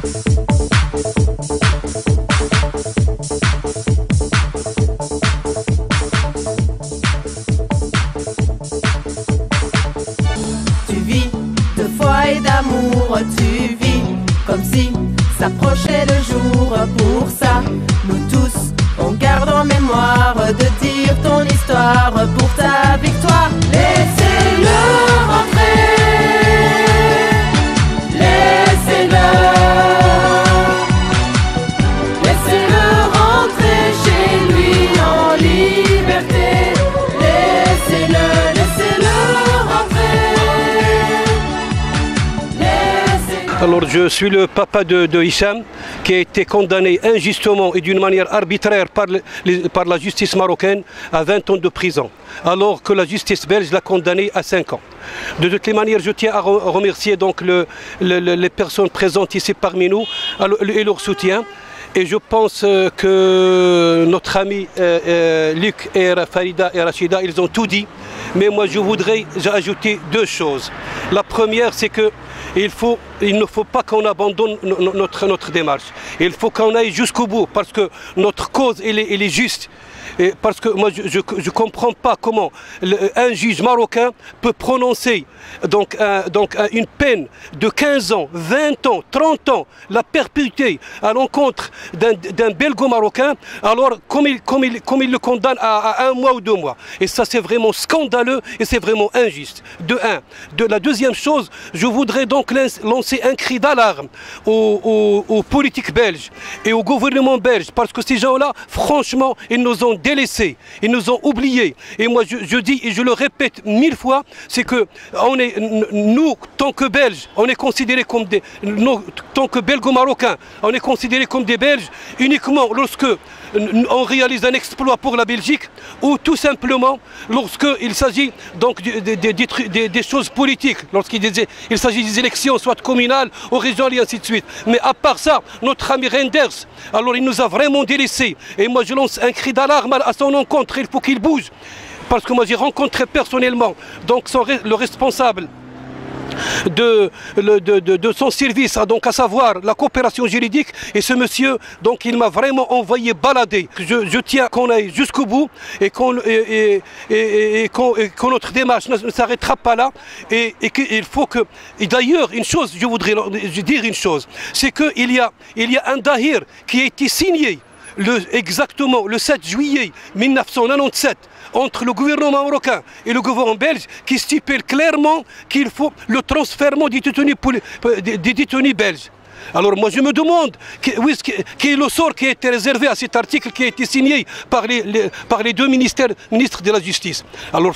Tu vis de foi et d'amour, tu vis comme si s'approchait le jour. Pour ça, nous tous, on garde en mémoire de dire ton histoire pour ta victoire. Laissez-le rentrer, laissez-le rentrer chez lui en liberté. Laissez-le rentrer. Alors je suis le papa de Hicham, qui a été condamné injustement et d'une manière arbitraire par la justice marocaine à 20 ans de prison, alors que la justice belge l'a condamné à 5 ans. De toutes les manières, je tiens à remercier donc les personnes présentes ici parmi nous et leur soutien. Et je pense que notre ami Luc et Farida et Rachida, ils ont tout dit. Mais moi, je voudrais ajouter deux choses. La première, c'est que il ne faut pas qu'on abandonne notre démarche. Il faut qu'on aille jusqu'au bout, parce que notre cause, elle est juste. Et parce que moi, je ne comprends pas comment un juge marocain peut prononcer donc une peine de 15 ans, 20 ans, 30 ans, la perpétuité à l'encontre d'un belgo-marocain, alors comme il le condamne à 1 mois ou 2 mois. Et ça, c'est vraiment scandaleux et c'est vraiment injuste. De la deuxième chose, je voudrais donc lancer un cri d'alarme aux politiques belges et au gouvernement belge, parce que ces gens-là, franchement, ils nous ont délaissés, ils nous ont oubliés. Et moi, je dis et je le répète 1000 fois, c'est que nous, tant que Belges, on est considérés comme tant que belgo-marocains, on est considérés comme des Belges uniquement lorsque on réalise un exploit pour la Belgique, ou tout simplement lorsqu'il s'agit donc des choses politiques, lorsqu'il s'agit des élections, soit communales ou régionales et ainsi de suite. Mais à part ça, notre ami Reinders, alors il nous a vraiment délaissés. Et moi je lance un cri d'alarme à son encontre, il faut qu'il bouge. Parce que moi j'ai rencontré personnellement donc le responsable de son service, donc à savoir la coopération juridique, et ce monsieur, donc il m'a vraiment envoyé balader. Je tiens qu'on aille jusqu'au bout et que notre démarche ne s'arrêtera pas là, et qu'il faut que... Et d'ailleurs, une chose, je voudrais dire une chose, c'est qu'il y a un dahir qui a été signé exactement le 7 juillet 1997 entre le gouvernement marocain et le gouvernement belge, qui stipule clairement qu'il faut le transfert des détenus belges. Alors moi je me demande quel est le sort qui a été réservé à cet article qui a été signé par les deux ministres de la justice. Alors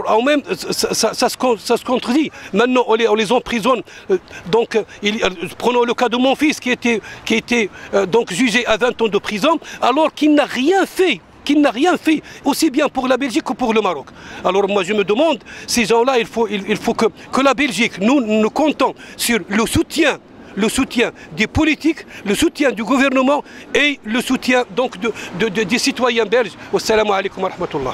en même ça se contredit. Maintenant on les emprisonne. Donc prenons le cas de mon fils qui a été donc jugé à 20 ans de prison, alors qu'il n'a rien fait. Aussi bien pour la Belgique que pour le Maroc. Alors moi je me demande, ces gens-là, il faut que la Belgique, nous comptons sur le soutien des politiques, le soutien du gouvernement et le soutien donc des citoyens belges. Wassalamu alaikum wa rahmatullah.